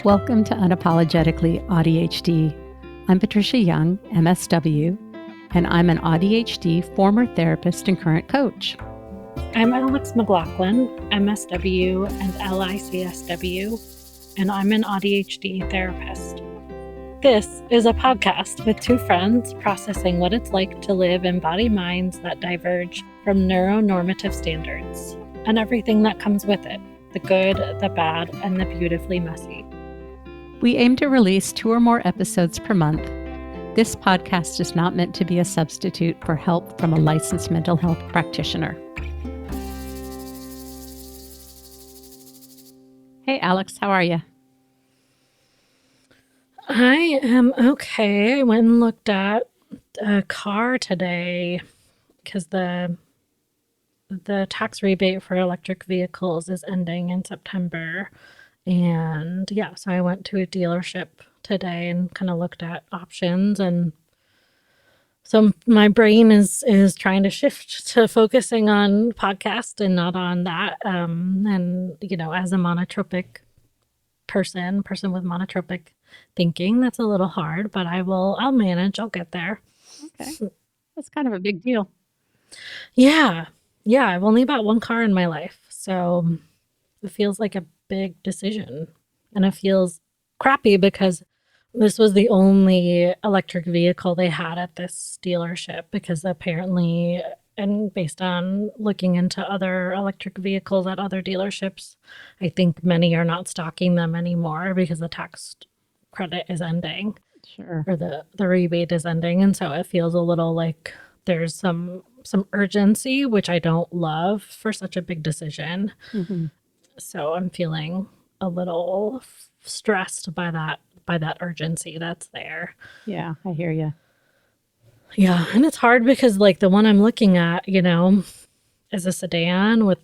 Welcome to Unapologetically AuDHD. I'm Patricia Young, MSW, and I'm an AuDHD former therapist and current coach. I'm Alex McLaughlin, MSW and LICSW, and I'm an AuDHD therapist. This is a podcast with two friends processing what it's like to live in body-minds that diverge from neuronormative standards, and everything that comes with it, the good, the bad, and the beautifully messy. We aim to release 2 or more episodes per month. This podcast is not meant to be a substitute for help from a licensed mental health practitioner. Hey, Alex, how are you? I am okay. I went and looked at a car today because the tax rebate for electric vehicles is ending in September. And yeah, so I went to a dealership today and kind of looked at options. And so my brain is trying to shift to focusing on podcast and not on that. And, you know, as a monotropic person with monotropic thinking, that's a little hard, but I'll manage. I'll get there. Okay. That's kind of a big deal. Yeah. I've only bought one car in my life. So it feels like a big decision, and it feels crappy because this was the only electric vehicle they had at this dealership, because apparently, and based on looking into other electric vehicles at other dealerships, I think many are not stocking them anymore because the tax credit is ending. Sure. Or the rebate is ending. And so it feels a little like there's some urgency, which I don't love for such a big decision. Mm-hmm. So I'm feeling a little stressed by that urgency that's there. Yeah, I hear you. Yeah, and it's hard because like the one I'm looking at, you know, is a sedan with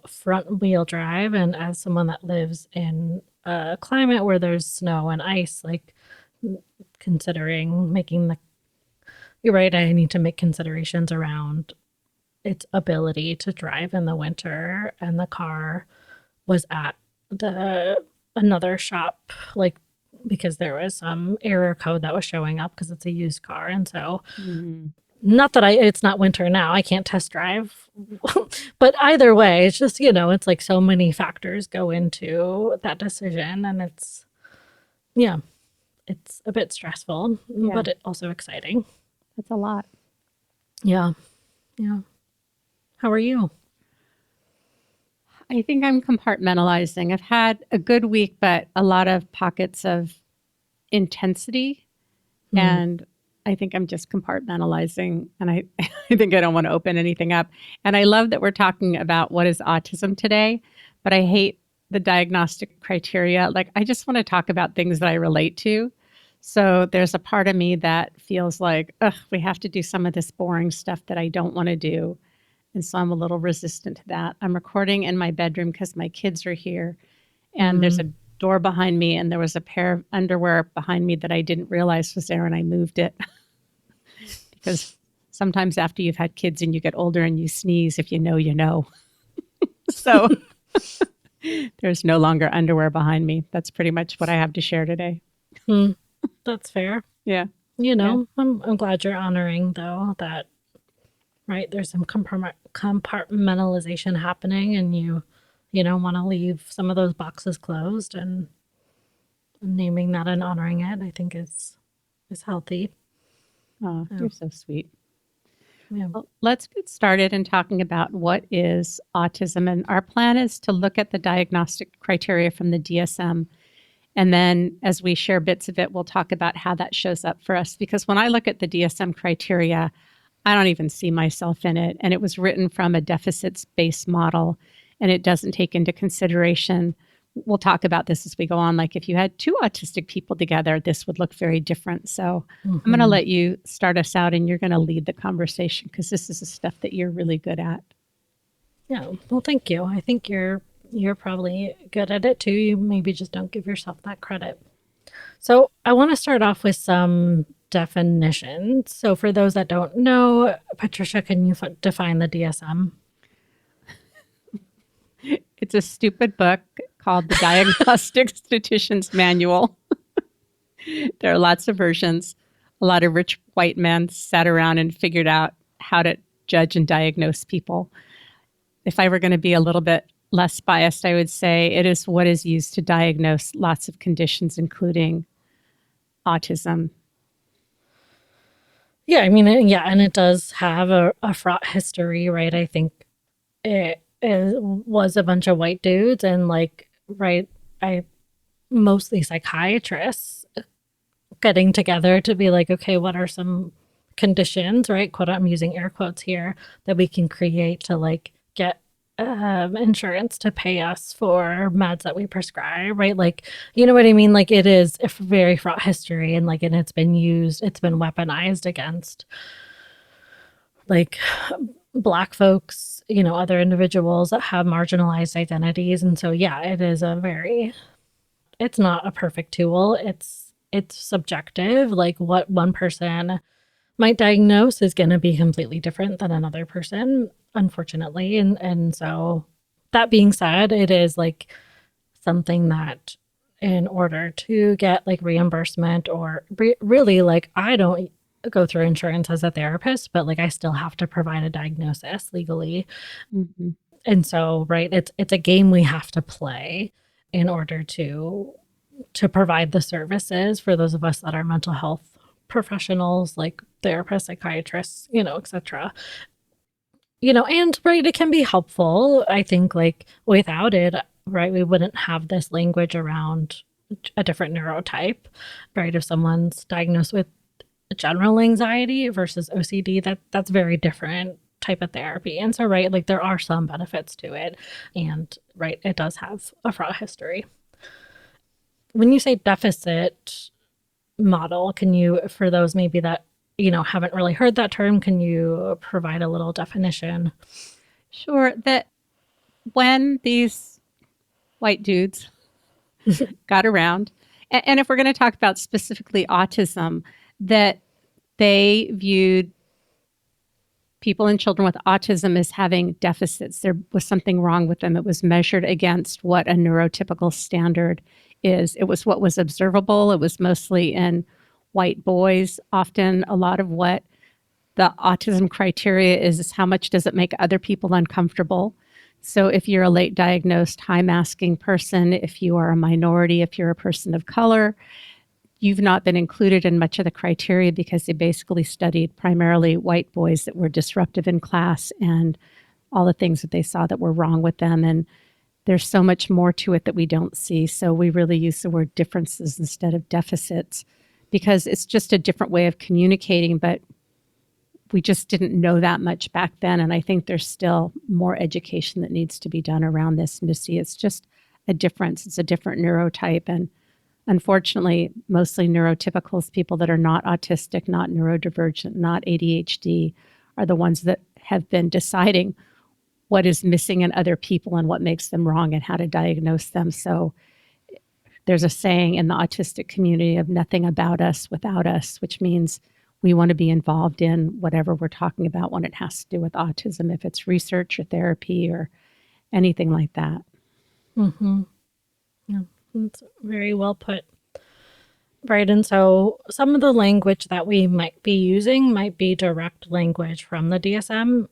front wheel drive, and as someone that lives in a climate where there's snow and ice, like considering you're right, I need to make considerations around its ability to drive in the winter, and the car was at another shop, like, because there was some error code that was showing up because it's a used car. And so not that it's not winter now, I can't test drive, but either way, it's just, you know, it's like so many factors go into that decision, and it's a bit stressful, but it also exciting. That's a lot. Yeah. How are you? I think I'm compartmentalizing. I've had a good week, but a lot of pockets of intensity. And I think I'm just compartmentalizing. And I think I don't want to open anything up. And I love that we're talking about what is autism today, but I hate the diagnostic criteria. Like, I just want to talk about things that I relate to. So there's a part of me that feels like, we have to do some of this boring stuff that I don't want to do. And so I'm a little resistant to that. I'm recording in my bedroom because my kids are here, and there's a door behind me, and there was a pair of underwear behind me that I didn't realize was there, and I moved it. Because sometimes after you've had kids and you get older and you sneeze, if you know, you know. So there's no longer underwear behind me. That's pretty much what I have to share today. That's fair. Yeah. You know, yeah. I'm glad you're honoring, though, that, right, there's some compartmentalization happening, and you know, want to leave some of those boxes closed, and naming that and honoring it, I think is healthy. Oh, you're so sweet. Yeah. Well, let's get started in talking about what is autism. And our plan is to look at the diagnostic criteria from the DSM. And then as we share bits of it, we'll talk about how that shows up for us. Because when I look at the DSM criteria, I don't even see myself in it. And it was written from a deficits-based model, and it doesn't take into consideration. We'll talk about this as we go on. Like, if you had 2 autistic people together, this would look very different. So I'm going to let you start us out, and you're going to lead the conversation because this is the stuff that you're really good at. Yeah. Well, thank you. I think you're probably good at it too. You maybe just don't give yourself that credit. So I want to start off with some definitions. So for those that don't know, Patricia, can you define the DSM? It's a stupid book called the Diagnostic Statistician's Manual. There are lots of versions. A lot of rich white men sat around and figured out how to judge and diagnose people. If I were going to be a little bit less biased, I would say it is what is used to diagnose lots of conditions, including autism. Yeah, I mean, and it does have a fraught history, right? I think it was a bunch of white dudes and like, right, mostly psychiatrists getting together to be like, okay, what are some conditions, right? Quote, I'm using air quotes here, that we can create to like get insurance to pay us for meds that we prescribe, right? Like, you know what I mean? Like, it is a very fraught history, and like, and it's been weaponized against like Black folks, other individuals that have marginalized identities. And so, yeah, it's not a perfect tool. It's subjective. Like, what one person might diagnose is going to be completely different than another person, unfortunately. And so, that being said, it is like something that, in order to get like reimbursement, or really, like, I don't go through insurance as a therapist, but like I still have to provide a diagnosis legally. Mm-hmm. And so, right, it's a game we have to play in order to provide the services for those of us that are mental health professionals, like therapists, psychiatrists, etc. And right, it can be helpful. I think like without it, right, we wouldn't have this language around a different neurotype, right? If someone's diagnosed with general anxiety versus OCD, that's very different type of therapy. And so, right, like there are some benefits to it, and right, it does have a fraught history. When you say deficit model, can you, for those maybe that haven't really heard that term, can you provide a little definition? Sure. That when these white dudes got around, and if we're going to talk about specifically autism, that they viewed people and children with autism as having deficits. There was something wrong with them. It was measured against what a neurotypical standard is. It was what was observable. It was mostly in white boys. Often a lot of what the autism criteria is how much does it make other people uncomfortable. So if you're a late diagnosed, high masking person, if you are a minority, if you're a person of color, you've not been included in much of the criteria because they basically studied primarily white boys that were disruptive in class and all the things that they saw that were wrong with them. And there's so much more to it that we don't see. So we really use the word differences instead of deficits because it's just a different way of communicating, but we just didn't know that much back then. And I think there's still more education that needs to be done around this and to see it's just a difference. It's a different neurotype. And unfortunately, mostly neurotypicals, people that are not autistic, not neurodivergent, not ADHD, are the ones that have been deciding what is missing in other people and what makes them wrong and how to diagnose them. So there's a saying in the autistic community of nothing about us without us, which means we want to be involved in whatever we're talking about when it has to do with autism, if it's research or therapy or anything like that. Mm-hmm. Yeah, that's very well put. Right. And so some of the language that we might be using might be direct language from the DSM.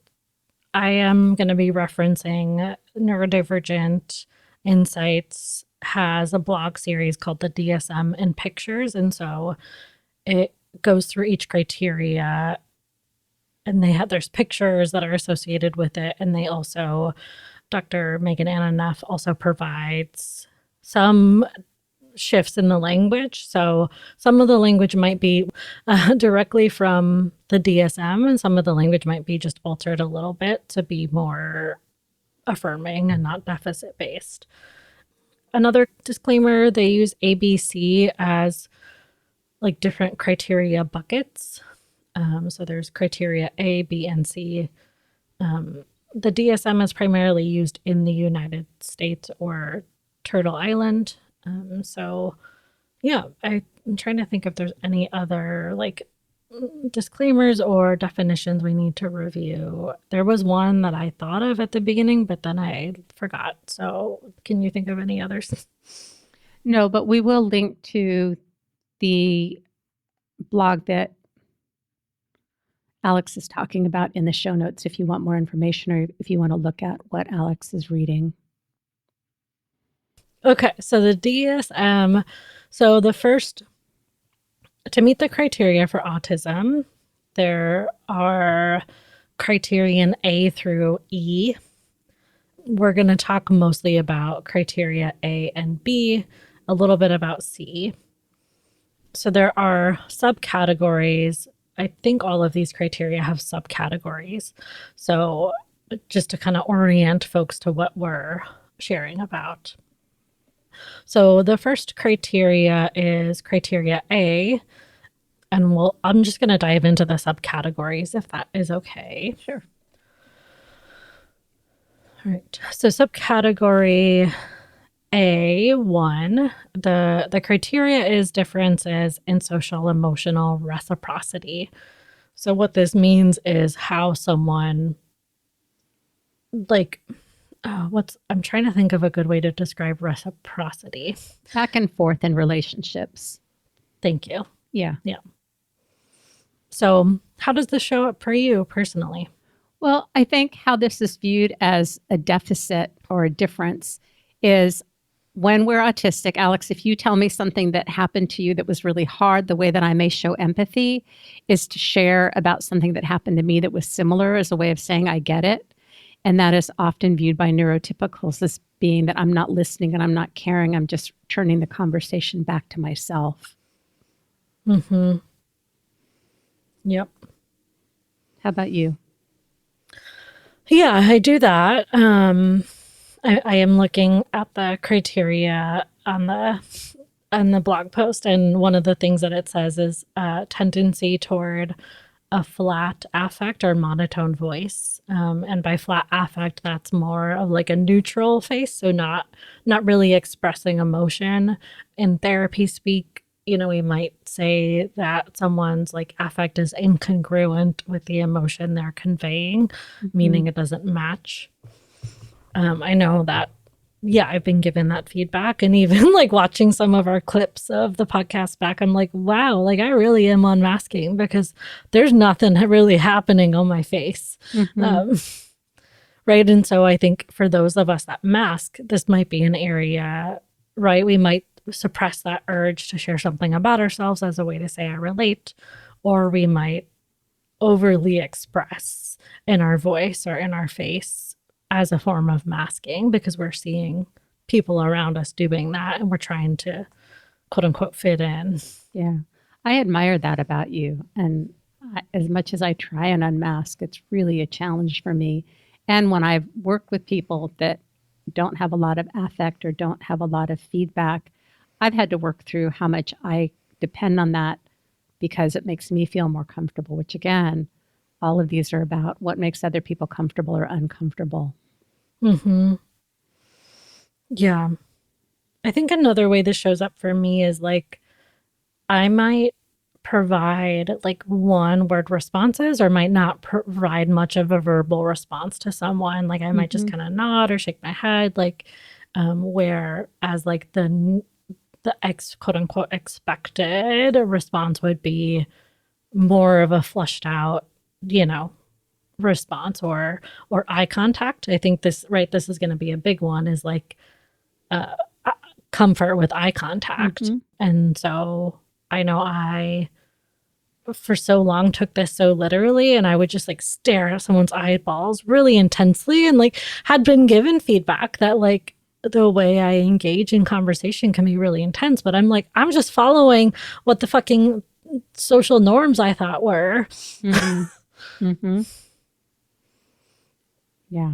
I am going to be referencing Neurodivergent Insights has a blog series called the DSM in Pictures. And so it goes through each criteria, and there's pictures that are associated with it. And they also, Dr. Megan Ananoff also provides some shifts in the language. So some of the language might be directly from the DSM, and some of the language might be just altered a little bit to be more affirming and not deficit based. Another disclaimer, they use ABC as like different criteria buckets. So there's criteria A, B, and C. The DSM is primarily used in the United States or Turtle Island. So yeah, I'm trying to think if there's any other like disclaimers or definitions we need to review. There was one that I thought of at the beginning, but then I forgot. So can you think of any others? No, but we will link to the blog that Alex is talking about in the show notes if you want more information or if you want to look at what Alex is reading. Okay, so the DSM, so the first, to meet the criteria for autism, there are criterion A through E. We're going to talk mostly about criteria A and B, a little bit about C. So there are subcategories. I think all of these criteria have subcategories. So just to kind of orient folks to what we're sharing about. So the first criteria is criteria A, and I'm just going to dive into the subcategories if that is okay. Sure. All right. So subcategory A1, the criteria is differences in social emotional reciprocity. So what this means is how someone I'm trying to think of a good way to describe reciprocity. Back and forth in relationships. Thank you. Yeah. Yeah. So how does this show up for you personally? Well, I think how this is viewed as a deficit or a difference is when we're autistic. Alex, if you tell me something that happened to you that was really hard, the way that I may show empathy is to share about something that happened to me that was similar as a way of saying, I get it. And that is often viewed by neurotypicals as being that I'm not listening and I'm not caring. I'm just turning the conversation back to myself. Mm-hmm. Yep. How about you? Yeah, I do that. I am looking at the criteria on the blog post, and one of the things that it says is tendency toward a flat affect or monotone voice. And by flat affect, that's more of like a neutral face, so not really expressing emotion. In therapy speak, we might say that someone's like affect is incongruent with the emotion they're conveying, meaning it doesn't match. I know that, yeah, I've been given that feedback, and even like watching some of our clips of the podcast back, I'm like, wow, like I really am unmasking because there's nothing really happening on my face. Right. And so I think for those of us that mask, this might be an area, right? We might suppress that urge to share something about ourselves as a way to say I relate, or we might overly express in our voice or in our face as a form of masking because we're seeing people around us doing that and we're trying to quote unquote fit in. Yeah. I admire that about you. And as much as I try and unmask, it's really a challenge for me. And when I've worked with people that don't have a lot of affect or don't have a lot of feedback, I've had to work through how much I depend on that because it makes me feel more comfortable, which again, all of these are about what makes other people comfortable or uncomfortable. Mm-hmm. Yeah. I think another way this shows up for me is like I might provide like one word responses or might not provide much of a verbal response to someone. Like I might just kind of nod or shake my head, like whereas like the quote unquote expected response would be more of a fleshed out, response or eye contact. I think this is going to be a big one is like comfort with eye contact. And so I know I for so long took this so literally, and I would just like stare at someone's eyeballs really intensely, and like had been given feedback that like the way I engage in conversation can be really intense, but I'm like, I'm just following what the fucking social norms I thought were. Yeah.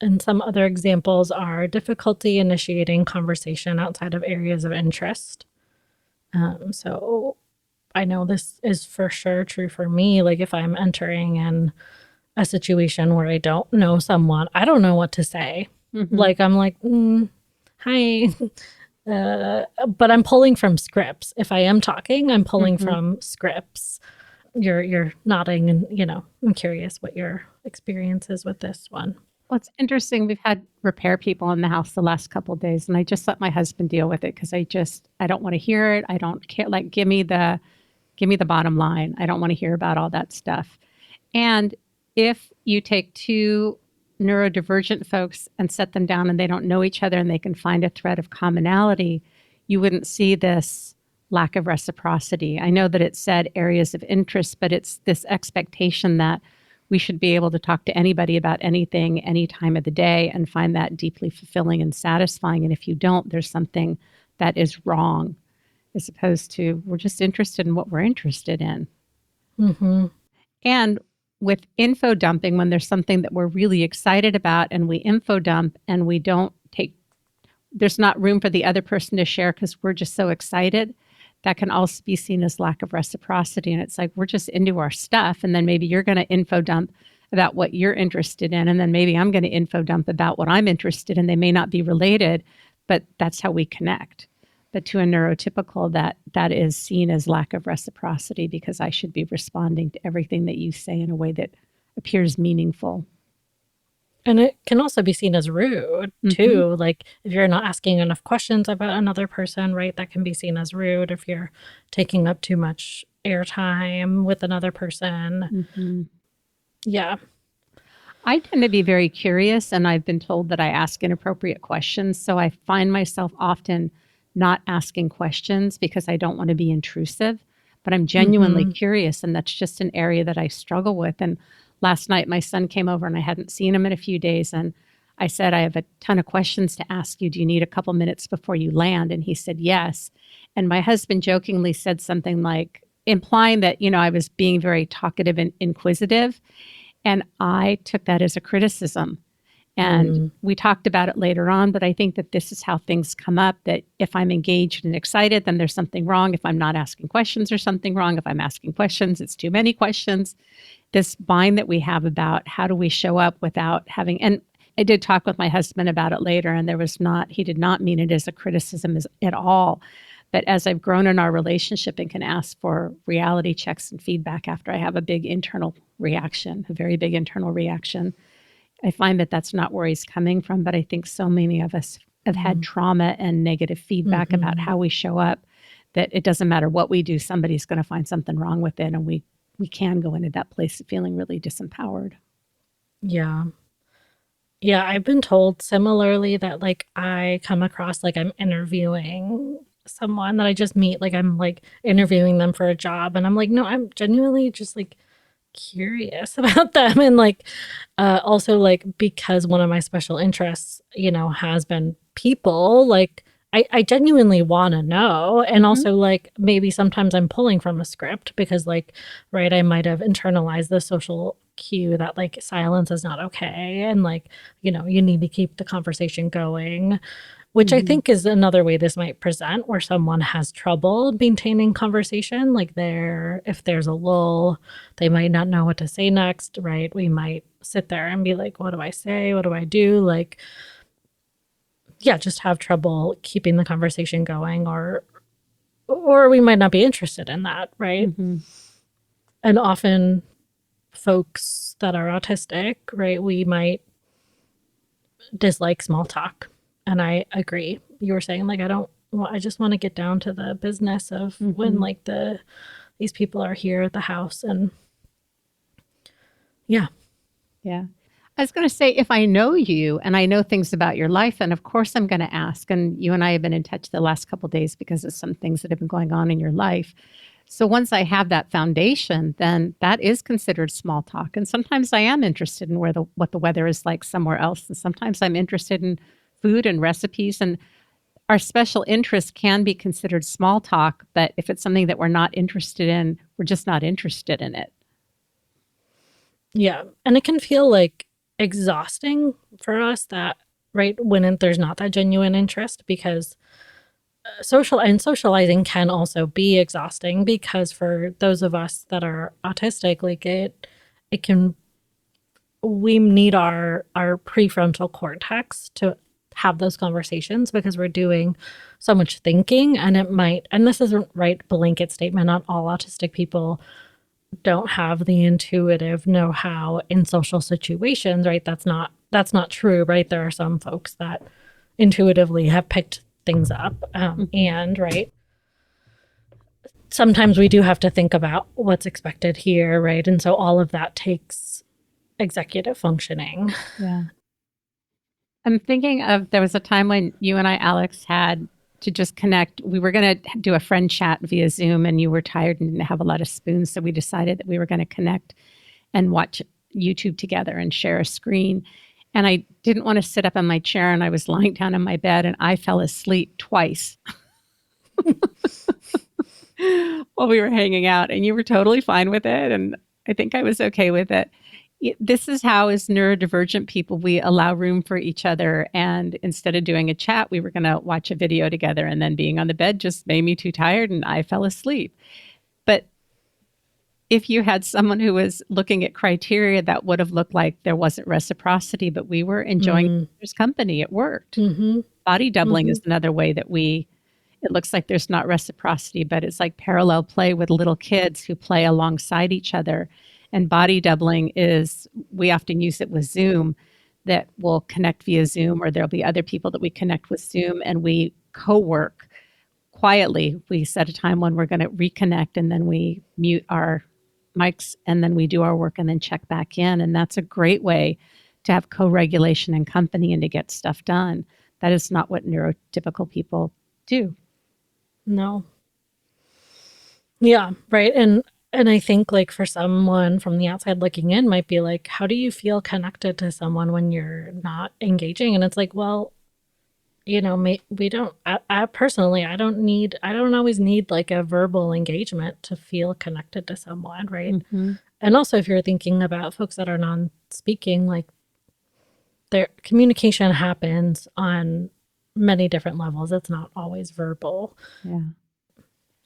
And some other examples are difficulty initiating conversation outside of areas of interest. So I know this is for sure true for me. Like if I'm entering in a situation where I don't know someone, I don't know what to say. Like I'm like, hi. But I'm pulling from scripts. If I am talking, I'm pulling from scripts. you're nodding and, I'm curious what your experience is with this one. Well, it's interesting. We've had repair people in the house the last couple of days, and I just let my husband deal with it because I don't want to hear it. I don't care. Like, give me the bottom line. I don't want to hear about all that stuff. And if you take two neurodivergent folks and set them down and they don't know each other and they can find a thread of commonality, you wouldn't see this lack of reciprocity. I know that it said areas of interest, but it's this expectation that we should be able to talk to anybody about anything, any time of the day, and find that deeply fulfilling and satisfying. And if you don't, there's something that is wrong, as opposed to we're just interested in what we're interested in. Mm-hmm. And with info dumping, when there's something that we're really excited about and we info dump and we don't take, there's not room for the other person to share because we're just so excited, that can also be seen as lack of reciprocity. And it's like, we're just into our stuff. And then maybe you're going to info dump about what you're interested in. And then maybe I'm going to info dump about what I'm interested in. They may not be related, but that's how we connect. But to a neurotypical, that is seen as lack of reciprocity because I should be responding to everything that you say in a way that appears meaningful. And it can also be seen as rude too. Mm-hmm. Like if you're not asking enough questions about another person, right? That can be seen as rude if you're taking up too much airtime with another person. Mm-hmm. Yeah. I tend to be very curious, and I've been told that I ask inappropriate questions. So I find myself often not asking questions because I don't want to be intrusive, but I'm genuinely curious. And that's just an area that I struggle with. And last night, my son came over and I hadn't seen him in a few days. And I said, I have a ton of questions to ask you. Do you need a couple minutes before you land? And he said, yes. And my husband jokingly said something like, implying that, I was being very talkative and inquisitive. And I took that as a criticism. And we talked about it later on, but I think that this is how things come up, that if I'm engaged and excited, then there's something wrong. If I'm not asking questions, there's something wrong. If I'm asking questions, it's too many questions. This bind that we have about how do we show up without having, and I did talk with my husband about it later, and he did not mean it as a criticism at all. But as I've grown in our relationship and can ask for reality checks and feedback after I have a very big internal reaction, I find that that's not where he's coming from. But I think so many of us have had trauma and negative feedback about how we show up, that it doesn't matter what we do, somebody's going to find something wrong with it. And we can go into that place of feeling really disempowered. Yeah. Yeah, I've been told similarly that like I come across like I'm interviewing someone that I just meet, like I'm like interviewing them for a job, and I'm like, no, I'm genuinely just like curious about them. And like also like because one of my special interests, has been people, like I genuinely want to know. And also like maybe sometimes I'm pulling from a script because like, right, I might have internalized the social cue that like silence is not okay, and like, you need to keep the conversation going, which I think is another way this might present, where someone has trouble maintaining conversation. Like if there's a lull, they might not know what to say next, right? We might sit there and be like, what do I say? What do I do? Like, yeah, just have trouble keeping the conversation going, or we might not be interested in that, right? And often folks that are autistic, right, we might dislike small talk. And I agree. You were saying like, I just want to get down to the business of when like these people are here at the house. And yeah. I was going to say, if I know you and I know things about your life, then of course I'm going to ask. And you and I have been in touch the last couple of days because of some things that have been going on in your life. So once I have that foundation, then that is considered small talk. And sometimes I am interested in what the weather is like somewhere else. And sometimes I'm interested in food and recipes. And our special interest can be considered small talk. But if it's something that we're not interested in, we're just not interested in it. Yeah. And it can feel like exhausting for us that, right, when there's not that genuine interest, because socializing can also be exhausting, because for those of us that are autistic, like we need our prefrontal cortex to have those conversations, because we're doing so much thinking. And this isn't, right, blanket statement, not all autistic people don't have the intuitive know-how in social situations, right? That's not true, right? There are some folks that intuitively have picked things up, and right, sometimes we do have to think about what's expected here, right? And so all of that takes executive functioning. Yeah. I'm thinking of there was a time when you and I, Alex, had to just connect. We were going to do a friend chat via Zoom, and you were tired and didn't have a lot of spoons. So we decided that we were going to connect and watch YouTube together and share a screen. And I didn't want to sit up in my chair, and I was lying down in my bed, and I fell asleep twice while we were hanging out. And you were totally fine with it. And I think I was okay with it. This is how, as neurodivergent people, we allow room for each other. And instead of doing a chat, we were going to watch a video together. And then being on the bed just made me too tired and I fell asleep. But if you had someone who was looking at criteria, that would have looked like there wasn't reciprocity, but we were enjoying each other's company. It worked. Body doubling is another way that it looks like there's not reciprocity, but it's like parallel play with little kids who play alongside each other. And body doubling is, we often use it with Zoom, that we'll connect via Zoom, or there'll be other people that we connect with Zoom, and we co-work quietly. We set a time when we're going to reconnect, and then we mute our mics, and then we do our work and then check back in. And that's a great way to have co-regulation and company and to get stuff done. That is not what neurotypical people do. No. Yeah, right. And I think like for someone from the outside looking in might be like, how do you feel connected to someone when you're not engaging? And it's like, well, we don't, I personally, I don't always need like a verbal engagement to feel connected to someone, right? And also if you're thinking about folks that are non-speaking, like their communication happens on many different levels. It's not always verbal. Yeah.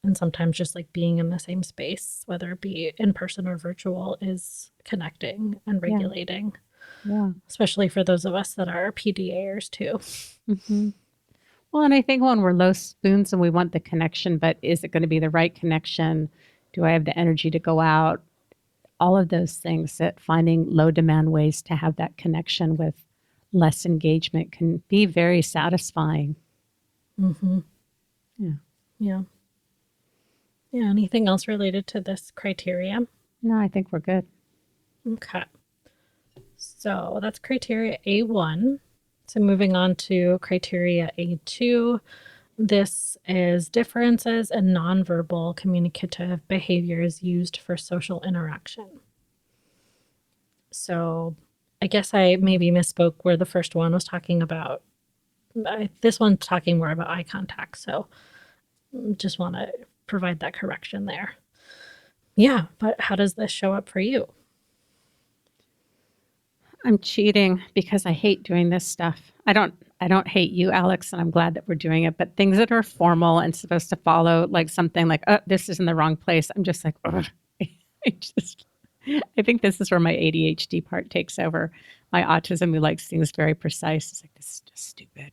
And sometimes just like being in the same space, whether it be in person or virtual, is connecting and regulating. Yeah. Especially for those of us that are PDAers too. Well, and I think when we're low spoons and we want the connection, but is it going to be the right connection? Do I have the energy to go out? All of those things, that finding low demand ways to have that connection with less engagement can be very satisfying. Yeah. Anything else related to this criteria? No, I think we're good. Okay. So that's criteria A1. So moving on to criteria A2. This is differences in nonverbal communicative behaviors used for social interaction. So I guess I maybe misspoke where the first one was talking about. This one's talking more about eye contact. So just want to provide that correction there. Yeah, but how does this show up for you? I'm cheating because I hate doing this stuff. I don't hate you, Alex, and I'm glad that we're doing it, but things that are formal and supposed to follow like something like, oh, this is in the wrong place. I'm just like, ugh. I think this is where my ADHD part takes over. My autism, who likes things very precise, is like, this is just stupid.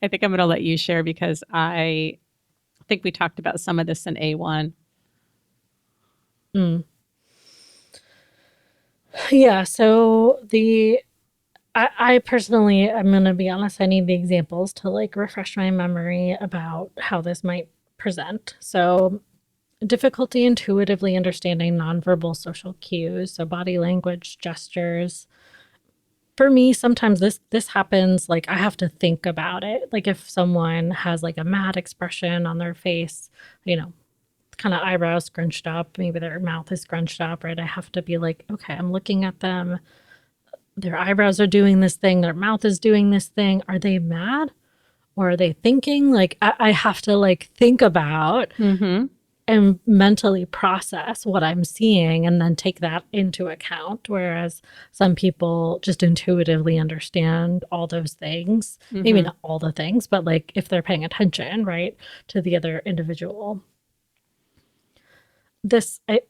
I think I'm going to let you share because I think we talked about some of this in A1. Yeah, so I personally, I'm going to be honest, I need the examples to like refresh my memory about how this might present. So difficulty intuitively understanding nonverbal social cues, so body language, gestures. For me, sometimes this happens like I have to think about it. Like if someone has like a mad expression on their face, kind of eyebrows scrunched up, maybe their mouth is scrunched up, right? I have to be like, okay, I'm looking at them. Their eyebrows are doing this thing, their mouth is doing this thing. Are they mad? Or are they thinking? Like I have to like think about and mentally process what I'm seeing and then take that into account. Whereas some people just intuitively understand all those things, maybe not all the things, but like if they're paying attention, right, to the other individual. I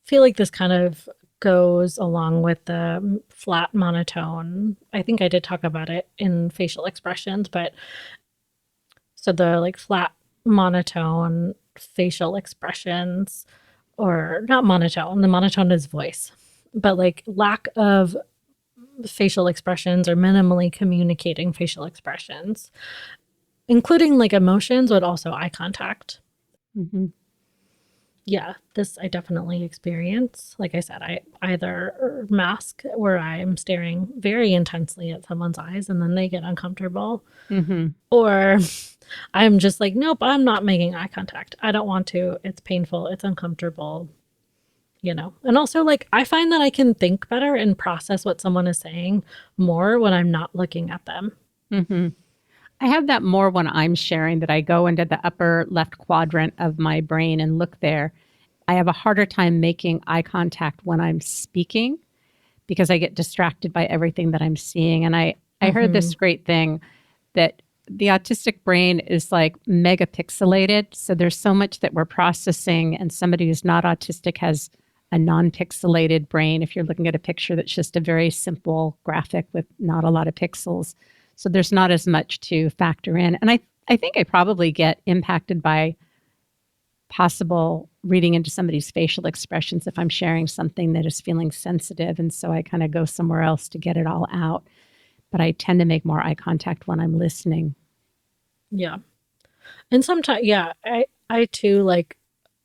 feel like this kind of goes along with the flat monotone. I think I did talk about it in facial expressions, but so the like flat monotone facial expressions, or not monotone. The monotone is voice, but like lack of facial expressions or minimally communicating facial expressions, including like emotions, but also eye contact. Mm-hmm. Yeah, this I definitely experience. Like I said, I either mask where I am staring very intensely at someone's eyes and then they get uncomfortable, Mm-hmm. or I'm just like, nope, I'm not making eye contact. I don't want to. It's painful. It's uncomfortable, you know. And also, like, I find that I can think better and process what someone is saying more when I'm not looking at them. Mm-hmm. I have that more when I'm sharing, that I go into the upper left quadrant of my brain and look there. I have a harder time making eye contact when I'm speaking because I get distracted by everything that I'm seeing. And I heard this great thing that the autistic brain is like megapixelated. So there's so much that we're processing, and somebody who's not autistic has a non-pixelated brain. If you're looking at a picture that's just a very simple graphic with not a lot of pixels. So there's not as much to factor in. And I think I probably get impacted by possible reading into somebody's facial expressions if I'm sharing something that is feeling sensitive. And so I kind of go somewhere else to get it all out. But I tend to make more eye contact when I'm listening. Yeah. And sometimes, yeah, I too, like,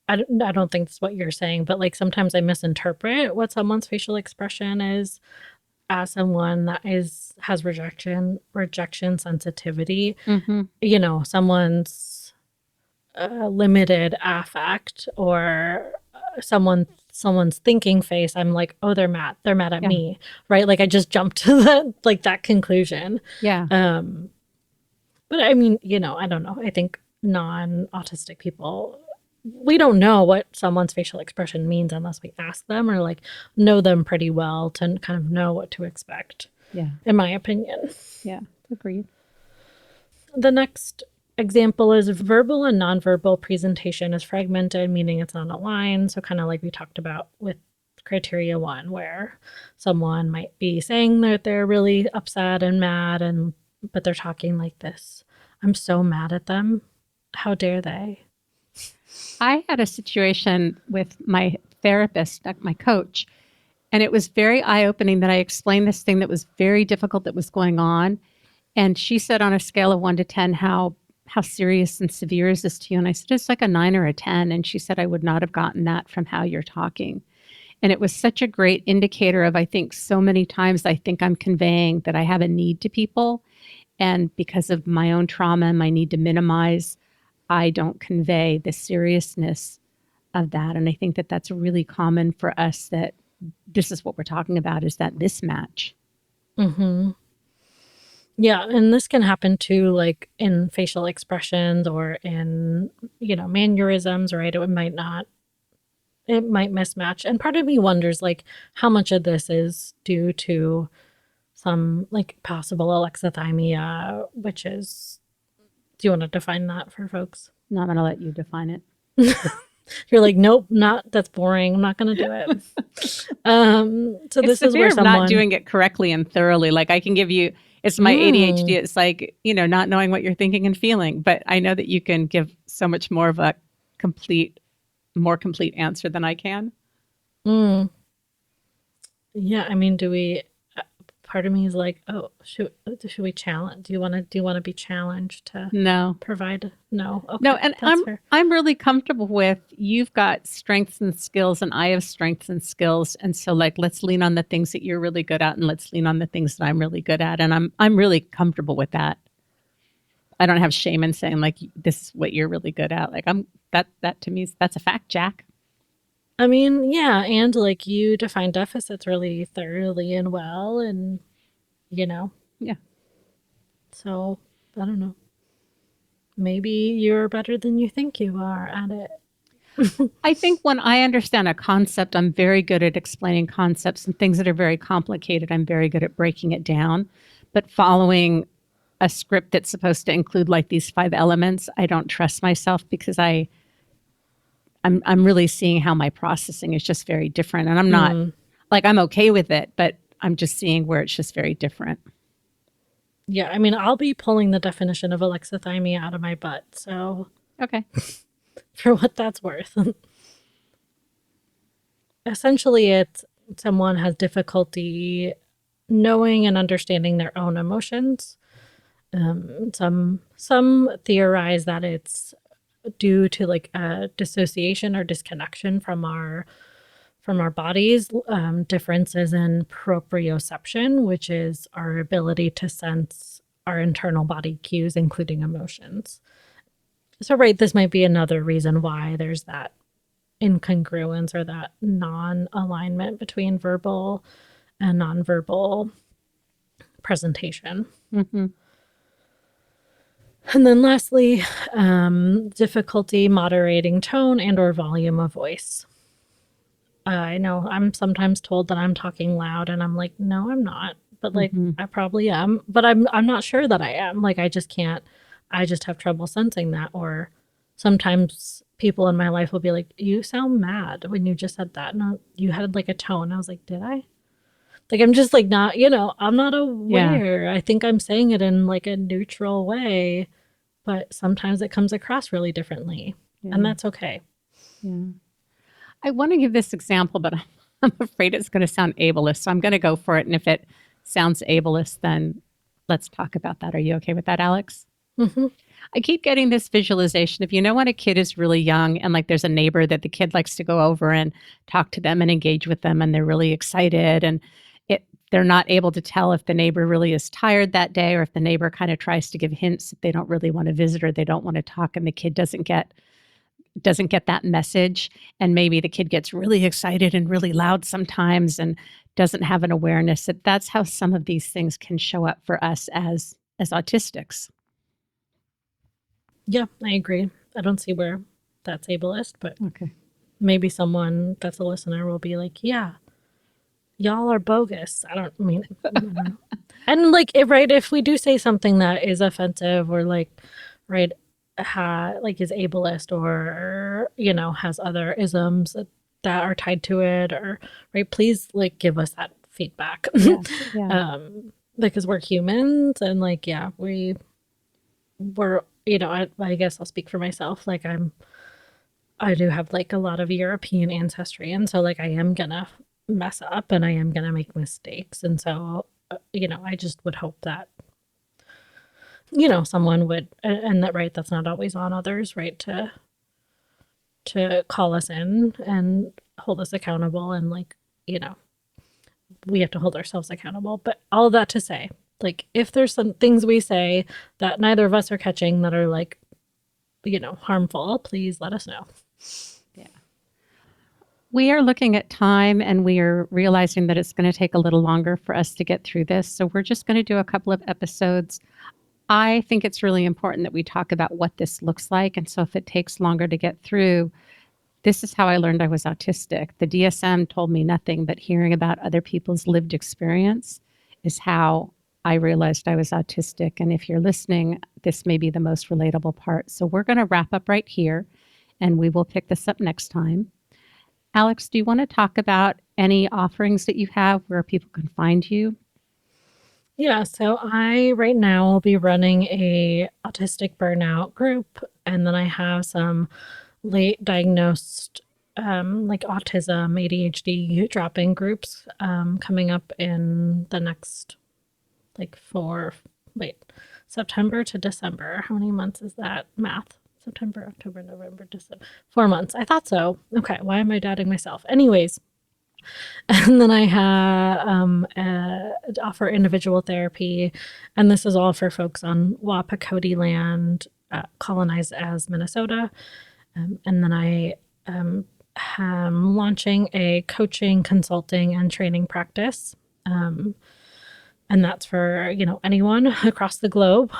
I don't think that's what you're saying, but like sometimes I misinterpret what someone's facial expression is as someone that has rejection sensitivity. Mm-hmm. You know, someone's limited affect, or someone's thinking face. I'm like, oh, they're mad at Yeah. me, right? Like I just jumped to that conclusion. Yeah. But I mean, you know, I don't know. I think non-autistic people, we don't know what someone's facial expression means unless we ask them or like know them pretty well to kind of know what to expect. Yeah. In my opinion. Yeah. Agreed. The next example is verbal and nonverbal presentation is fragmented, meaning it's not aligned. So kind of like we talked about with criteria 1, where someone might be saying that they're really upset and mad, but they're talking like this. I'm so mad at them. How dare they? I had a situation with my therapist, my coach, and it was very eye-opening that I explained this thing that was very difficult that was going on. And she said, on a scale of 1 to 10, how serious and severe is this to you? And I said, it's like a 9 or a 10. And she said, I would not have gotten that from how you're talking. And it was such a great indicator of, I think, so many times I think I'm conveying that I have a need to people. And because of my own trauma and my need to minimize, I don't convey the seriousness of that. And I think that that's really common for us, that this is what we're talking about, is that mismatch. Mm-hmm. Yeah, and this can happen too, like in facial expressions or in, you know, mannerisms, right? It might mismatch. And part of me wonders, like, how much of this is due to some, like, possible alexithymia, which is, do you want to define that for folks? No, I'm going to let you define it. You're like, nope, that's boring. I'm not going to do it. So It's this the is fear where of not doing it correctly and thoroughly. Like, I can give you, it's my ADHD. It's like, you know, not knowing what you're thinking and feeling. But I know that you can give so much more of a more complete answer than I can. Yeah, I mean, part of me is like, oh, should we challenge? Do you want to be challenged to No. provide? No. Okay, No, and that's fair. I'm really comfortable with, you've got strengths and skills and I have strengths and skills. And so, like, let's lean on the things that you're really good at and let's lean on the things that I'm really good at. And I'm really comfortable with that. I don't have shame in saying, like, this is what you're really good at. Like, that to me, that's a fact, Jack. I mean, yeah, and like you define deficits really thoroughly and well, and you know, Yeah. so I don't know. Maybe you're better than you think you are at it. I think when I understand a concept, I'm very good at explaining concepts, and things that are very complicated, I'm very good at breaking it down. But following a script that's supposed to include like these 5 elements, I don't trust myself, because I'm really seeing how my processing is just very different. And I'm not like, I'm okay with it, but I'm just seeing where it's just very different. Yeah, I mean, I'll be pulling the definition of alexithymia out of my butt. So Okay. for what that's worth. Essentially, it's someone has difficulty knowing and understanding their own emotions. Some theorize that it's due to like a dissociation or disconnection from our bodies, differences in proprioception, which is our ability to sense our internal body cues, including emotions. So, right, this might be another reason why there's that incongruence or that non-alignment between verbal and nonverbal presentation. Mm-hmm. And then lastly, difficulty moderating tone and or volume of voice. I know I'm sometimes told that I'm talking loud and I'm like, no, I'm not. But like, I probably am, but I'm not sure that I am. Like, I just can't, I just have trouble sensing that. Or sometimes people in my life will be like, you sound mad when you just said that. No, you had like a tone. I was like, did I? Like, I'm just like, not, I'm not aware. I think I'm saying it in like a neutral way, but sometimes it comes across really differently. And that's okay. Yeah. I want to give this example, but I'm afraid it's going to sound ableist. So I'm going to go for it. And if it sounds ableist, then let's talk about that. Are you okay with that, Alex? Mm-hmm. I keep getting this visualization. If you know when a kid is really young and like there's a neighbor that the kid likes to go over and talk to them and engage with them and they're really excited and they're not able to tell if the neighbor really is tired that day or if the neighbor kind of tries to give hints that they don't really want to visit or they don't want to talk and the kid doesn't get that message. And maybe the kid gets really excited and really loud sometimes and doesn't have an awareness that that's how some of these things can show up for us as autistics. Yeah, I agree. I don't see where that's ableist, but Okay. maybe someone that's a listener will be like, yeah, y'all are bogus. I don't mean it. And like, if we do say something that is offensive or like, right, like is ableist or, has other isms that are tied to it or, right, please like give us that feedback. Yeah. Because we're humans and like, yeah, we're, I guess I'll speak for myself. Like I do have like a lot of European ancestry. And so like I am gonna mess up and I am gonna make mistakes. And so, I just would hope that, someone would, and that, right, that's not always on others, right, to call us in and hold us accountable. And like, we have to hold ourselves accountable. But all of that to say, like, if there's some things we say that neither of us are catching that are like, harmful, please let us know. Yeah. We are looking at time and we are realizing that it's going to take a little longer for us to get through this. So we're just going to do a couple of episodes. I think it's really important that we talk about what this looks like. And so if it takes longer to get through, this is how I learned I was autistic. The DSM told me nothing, but hearing about other people's lived experience is how I realized I was autistic. And if you're listening, this may be the most relatable part. So we're going to wrap up right here and we will pick this up next time. Alex, do you want to talk about any offerings that you have where people can find you? Yeah, so I right now will be running a autistic burnout group, and then I have some late diagnosed like autism, ADHD drop-in groups coming up in the next like September to December. How many months is that? Math. September, October, November, December. 4 months. I thought so. Okay, why am I doubting myself? Anyways, and then I offer individual therapy, and this is all for folks on Wapakoti land, colonized as Minnesota. And then I am launching a coaching, consulting, and training practice. And that's for, anyone across the globe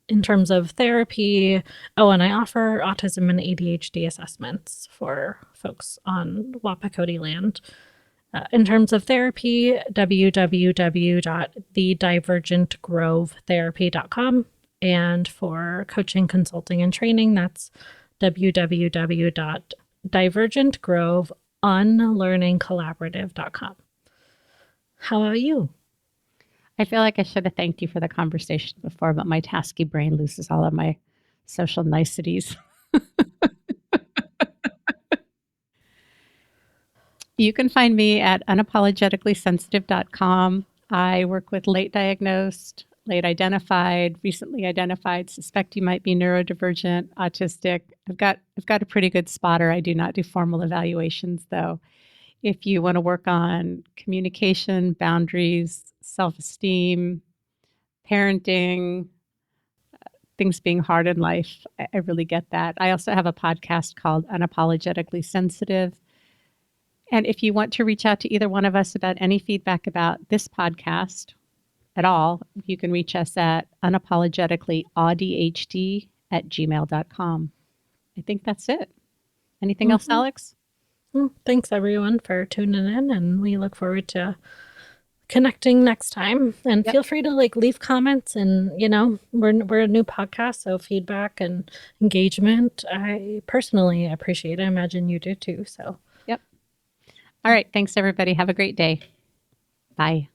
in terms of therapy. Oh, and I offer autism and ADHD assessments for folks on Wapakoti land. In terms of therapy, www.thedivergentgrovetherapy.com. And for coaching, consulting, and training, that's www.divergentgroveunlearningcollaborative.com. How about you? I feel like I should have thanked you for the conversation before, but my tasky brain loses all of my social niceties. You can find me at unapologeticallysensitive.com. I work with late diagnosed, late identified, recently identified, suspect you might be neurodivergent, autistic. I've got a pretty good spotter. I do not do formal evaluations, though. If you want to work on communication, boundaries, self-esteem, parenting, things being hard in life, I really get that. I also have a podcast called Unapologetically Sensitive. And if you want to reach out to either one of us about any feedback about this podcast at all, you can reach us at unapologeticallyaudhd@gmail.com. I think that's it. Anything else, Alex? Well, thanks everyone for tuning in, and we look forward to connecting next time. And feel free to leave comments, and we're a new podcast, so feedback and engagement I personally appreciate. I imagine you do too. So all right, thanks everybody. Have a great day. Bye.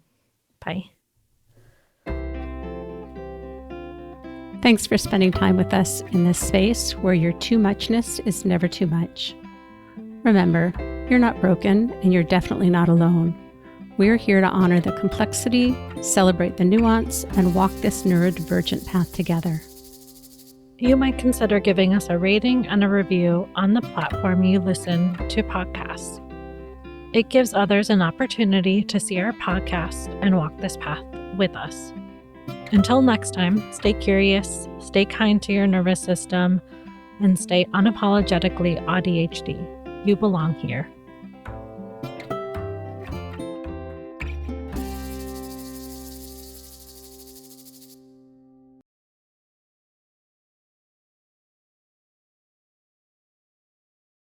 Thanks for spending time with us in this space where your too muchness is never too much. Remember, you're not broken, and you're definitely not alone. We're here to honor the complexity, celebrate the nuance, and walk this neurodivergent path together. You might consider giving us a rating and a review on the platform you listen to podcasts. It gives others an opportunity to see our podcast and walk this path with us. Until next time, stay curious, stay kind to your nervous system, and stay unapologetically AuDHD. You belong here.